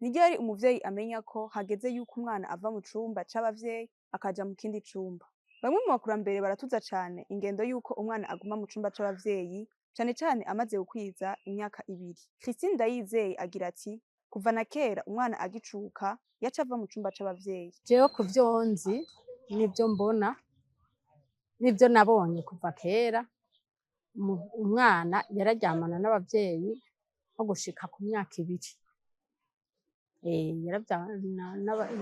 Ntiryari umuvyeyi amenya ko hageze yuko umwana ava mu cumba c'abavyeyi akaja mu kindi cumba. Bamwe mu bakurambere baratuza cane ingendo yuko umwana aguma mu cumba c'abavyeyi, cane cane amaze gukwiza imyaka 2. Christine Ndayizeye agira ati kuva na kera umwana agicuka yaca ava mu cumba c'abavyeyi. Jewe kuvyo nzi n'ivyo mbona n'ivyo nabonye kuva kera, umwana yararyamana n'abavyeyi nko gushika ku myaka 2.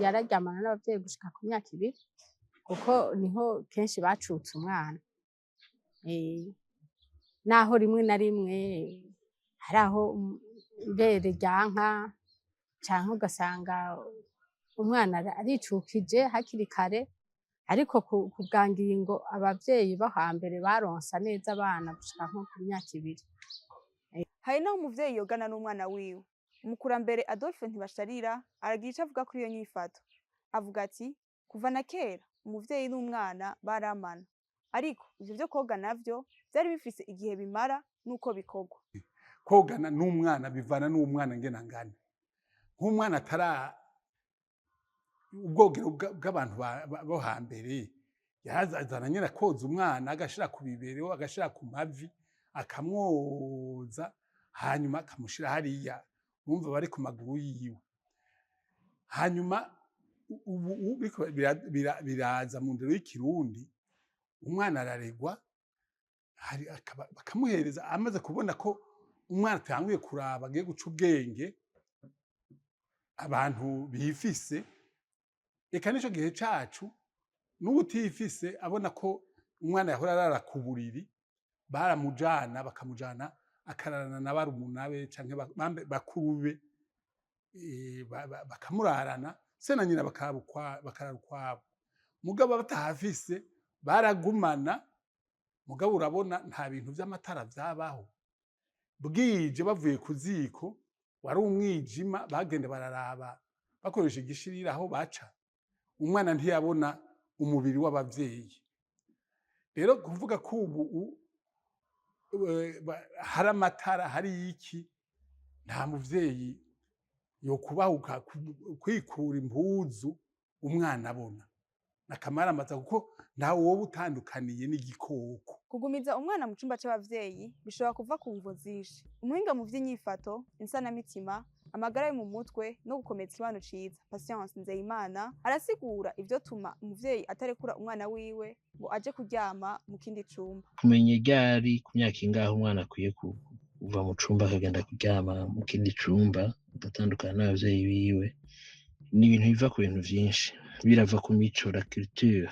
Yararyamana n'abavyeyi gushika ku myaka 2 kuko niho kenshi bacutse umwana. Naho rimwe na rimwe hari aho ibere ryanka canke ugasanga umwana aricukije hakiri kare, ariko ku bwa ngingo abavyeyi bo hambere baronsa neza abana gushika nko ku myaka 2. Hari naho umuvyeyi yogana n'umwana wiwe. Umukurambere Adolphe Ntibasharira aragira ico avuga kuri iyo nyifato. Avuga ati kuva na kera umuvyeyi n'umwana baramana, ariko ivyo vyo koga navyo vyari bifise igihe bimara nuko bikorwa. Kogana n'umwana bivana n'umwana ngena ngana. Nk'umwana atara ubwogero bw'abantu bo hambere yazana nyene koza umwana agashira ku bibero agashira ku mavi akamwoza hanyuma akamushira hariya umva bari ku maguru yiwe. Hanyuma ubu biraza mu ndero y'ikirundi umwana araregwa bakamuhereza amaze kubona ko umwana atanguye kuraba agiye guca ubwenge abantu bifise. Eka nico gihe cacu n'ubutifise abona ko umwana yahora arara ku buriri baramujana bakamujana akararana na barumunabe canke bakuru be bakamurarana se na nyina bakarara ukwabo. Mugabo batahafise baragumana, mugabo urabona nta bintu vy'amatara vyabaho. Bwije bavuye ku ziko wari umwijima bagende bararaba bakoresha igishirira aho baca. Umwana ntiyabona umubiri w'abavyeyi. Rero kuvuga ko ubu hari amatara hari iki, nta muvyeyi yokubahuka kwikura impuzu umwana abona. Nakamaramaza kuko ntawe woba utandukaniye n'igikoko. Kugumiza umwana mu cumba c'abavyeyi bishobora kuva ku mvo zishi. Umuhinga mu vy'inyifato, insanamitima, amagara yo mu mutwe no gukomeza ikibano ciza, Patience Nzeyimana arasigura ivyo tuma umuvyeyi atarekura umwana wiwe ngo aje kuryama mu kindi cumba. Kumenya ryari ku myaka ingahe umwana akwiye kuva mu cumba akagenda kuryama mu kindi cumba agatandukana n'abavyeyi biwe, ni ibintu biva ku bintu vyinshi. Birava ku mico, la culture,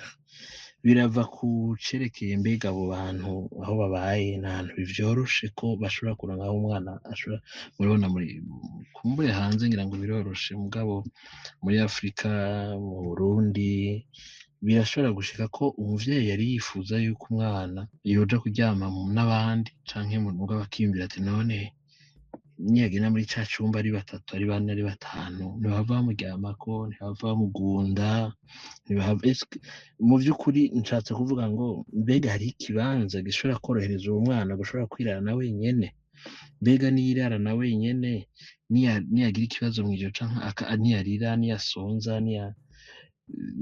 birava ku cerekeye mbega abo bantu aho babaye n'ahantu bivyoroshe ko bashobora kuronka aho umwana ashobora murabona kumbure hanze ngira ngo biroroshe, mugabo muri Afrika mu Burundi birashobora gushika ko umuvyeyi yari yifuza yuko umwana yoja kuryama n'abandi canke mugabo akiyumvira ati none niyagenda muri ca cumba ari 3 ari 4 ari 5 ntibahava bamuryamako ntibahava bamugunda mu vy'ukuri nshatse kuvuga ngo mbega hari ikibanza gishobora korohereza uwo mwana gushobora kwirarana wenyene, mbega niyirarana wenyene niyagira ikibazo mw'ijoro canke niyarira niyasonza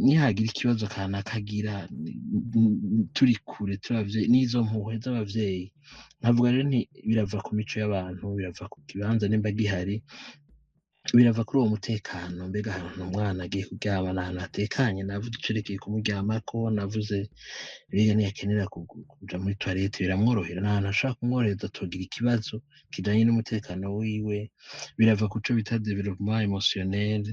nihagira ikibazo kanaka agira turi kure turavye n'izo mpuhwe z'abavyeyi. Nkavuga rero nti birava ku mico y'abantu, birava ku kibanza nimba gihari, birava kuri uwo mutekano. Mbega ahantu umwana agiye kuryama n'ahantu hatekanye, navuze icerekeye kumuryamako, navuze mbega niyakenera kuja muri toilette biramworohera, n'ahantu hashobora kumworohereza atogira ikibazo kijanye n'umutekano wiwe. Birava kuco bita développement émotionnel,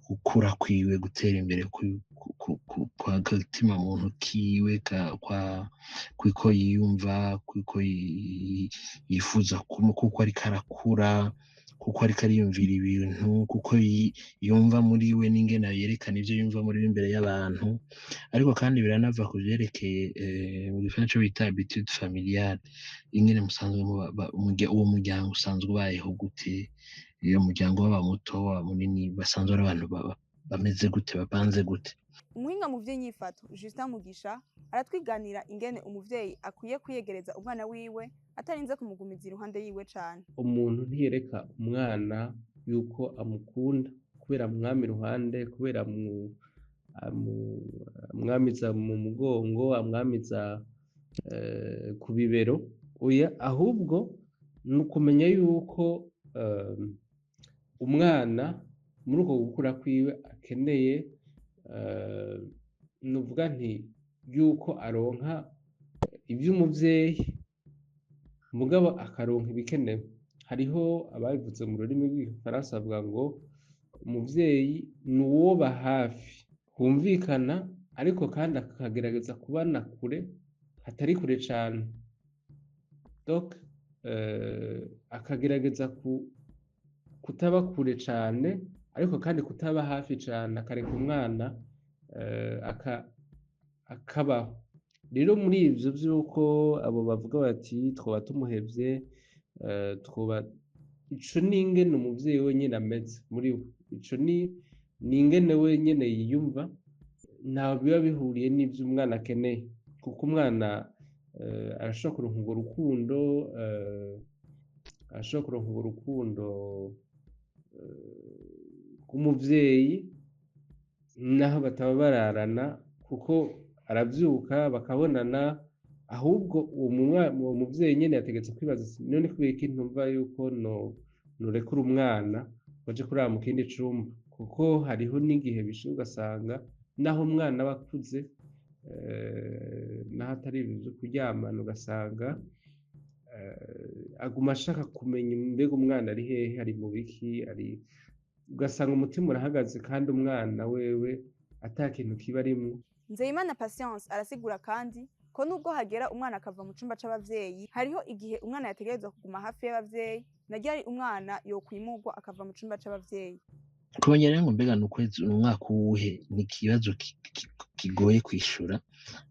gukura kwiwe, gutera imbere kw'agatima muntu kiwe, kwiko yiyumva, kwiko yifuza kuko ariko arakura, kuko ariko ariyumvira ibintu, kuko yumva muri we n'ingene yerekana ivyo yumva muri we imbere y'abantu. Ariko kandi biranava ku vyerekeye mu gifaransa ico bita habitude familiale, ingene musanzwe uwo muryango usanzwe ubayeho gute, iyo muryango waba muto waba munini basanzwe ari abantu bameze gute, bapanze gute. Umuhinga mu vy'inyifato Justin Mugisha aratwiganira ingene umuvyeyi akwiye kwiyegereza umwana wiwe atarinze kumugumiza iruhande yiwe cane. Umuntu ntiyereka umwana yuko amukunda kubera amwama iruhande, kubera amwamiza mu mugongo, amwamiza ku bibero, oya, ahubwo ni ukumenya yuko umwana muri uko gukura kwiwe akeneye nuvuga nti yuko aronka ivy'umuvyeyi mugabo akaronka ibikenewe. Hariho ababivuze mu rurimi rw'igifaransa bavuga ngo umuvyeyi ni uwoba hafi humvikana, ariko kandi akagerageza kubana kure, hatari kure cane, donc akagerageza kutaba kure cane ariko kandi kutaba hafi cane, akareka umwana akabaho. Rero muri ivyo vy'uko abo bavuga bati twoba tumuhevye, ico ni ingene umuvyeyi wenyene ameze muri we, ico ni ingene wenyene yiyumva, ntaho biba bihuriye n'ivyo umwana akeneye, kuko umwana arashobora kuronka urwo rukundo, arashobora kuronka urwo rukundo rw'umuvyeyi naho bataba bararana, kuko aravyuka bakabonana. Ahubwo uwo muvyeyi nyene yategetse kwibaza ati none kubera iki ntumva yuko norekura umwana waje kuraba mu kindi cumba, kuko hariho n'igihe bishika ugasanga naho umwana aba akuze, naho atari ibintu vyo kuryamana, ugasanga aguma ashaka kumenya mbega umwana ari hehe, ari mu biki, ugasanga umutima urahagaze kandi umwana wewe ata kintu kiba arimwo. Nzeyimana Patience arasigura kandi ko nubwo hagera umwana akava mu cumba c'abavyeyi, hariho igihe umwana yategerezwa kuguma hafi y'abavyeyi, na ryari umwana yokwimurwa akava mu cumba c'abavyeyi. Kongera ngo mbega n'ukwezi umwaka uwuhe ni ikibazo kigoye kwishura,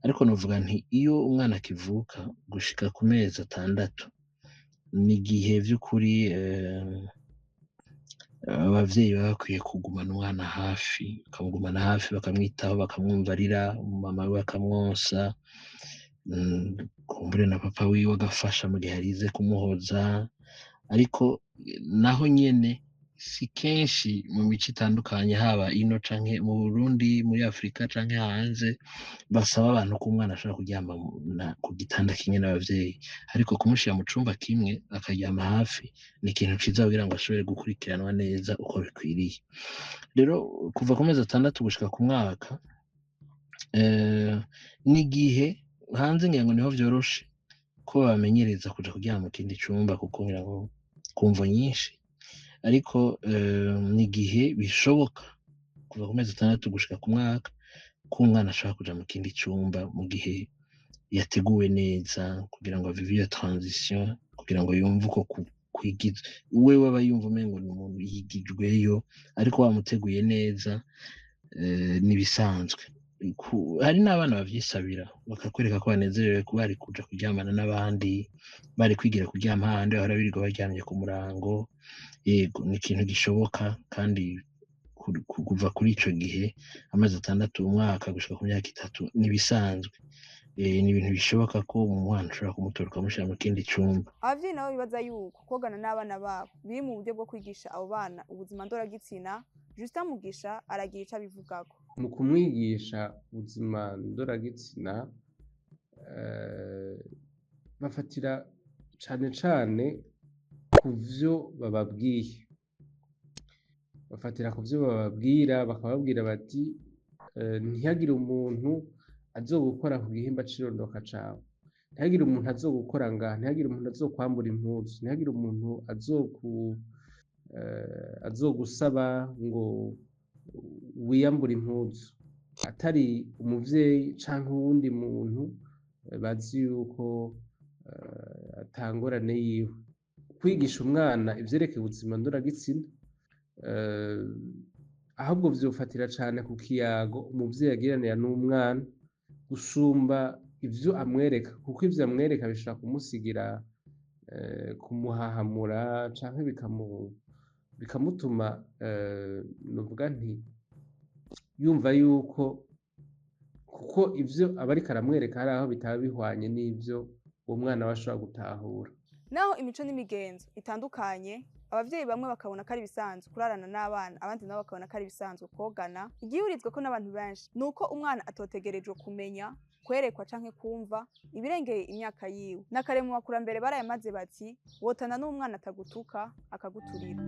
ariko novuga nti iyo umwana akivuka gushika ku mezi 6 ni igihe vy'ukuri abavyeyi baba bakwiye kugumana umwana hafi, bakamugumana hafi, bakamwitaho, bakamwumvarira, mama wiwe akamwonsa, kumbure na papa wiwe agafasha mu gihe arize kumuhoza. Ariko naho nyene si kenshi mu mico itandukanye, haba ino canke mu Burundi, muri Afrika canke hanze, basaba abantu ko umwana ashobora kuryama ku gitanda kimwe n'abavyeyi, ariko kumushira mu cumba kimwe akaryama hafi ni ikintu ciza kugira ngo ashobore gukurikiranwa neza uko bikwiriye. Rero kuva ku mezi 6 gushika ku mwaka n'igihe hanze ngira ngo niho vyoroshe ko bamenyereza kuja kuryama mu kindi cumba, kuko ngira ngo kumvo nyinshi, ariko n'igihe bishoboka kuva ku mezi 6 gushika ku mwaka ko umwana ashobora kuja mu kindi cumba mu gihe yateguwe neza, kugira ngo avive iyo transition, kugira ngo yumve uko kwigiza wewe aba yumva umengo ni umuntu yigijweyo, ariko wamuteguye neza nibisanzwe. Hari n'abana bavyisabira bakakwereka ko banezerewe kuba bari kuja kuryamana n'abandi, bari kwigira kuryama hahandi bahora birirwa baryamye ku murango. Yego, ni ikintu gishoboka, kandi kuva kuri ico gihe amezi 6 umwaka gushika ku myaka 3 nibisanzwe. Ni ibintu bishoboka ko umwana ushobora kumutora ukamushira mu kindi cumba. Abavyeyi nabo bibaza yuko kwogana n'abana babo biri mu buryo bwo kwigisha abo bana ubuzima ndoragitsina. Justin Mugisha aragira ico abivugako. Mu kumwigisha ubuzima ndoragitsina bafatira cane cane ku vyo bababwiye, bakababwira bati ntihagire umuntu azogukora ku gihimba c'irondoka cawe, ntihagire umuntu azogukora ngaha, ntihagire umuntu azokwambura impuzu, ntihagire umuntu azogusaba ngo wiyambure impuzu atari umuvyeyi canke uwundi muntu bazi yuko atangorane yiwe. Kwigisha umwana ivyerekeye ubuzima ndoragitsina ahubwo vyofatira cane ku kiyago umuvyeyi agiranira n'umwana gusumba ivyo amwereka, kuko ivyo amwereka bishobora kumusigira kumuhahamura canke bikamutuma novuga nti yumva yuko kuko ivyo aba ariko aramwereka hari aho bitaba bihwanye n'ivyo uwo mwana aba ashobora gutahura. Naho imico n'imigenzo itandukanye, abavyeyi bamwe bakabona ko ari ibisanzwe kurarana n'abana, abandi nabo bakabona ko ari ibisanzwe kwogana. Igihurizweko n'abantu benshi nuko umwana atotegerejwe kumenya, kwerekwa canke kumva ibirengeye imyaka yiwe. Na kare mu bakurambere barayamaze bati wotana n'umwana atagutuka akaguturira.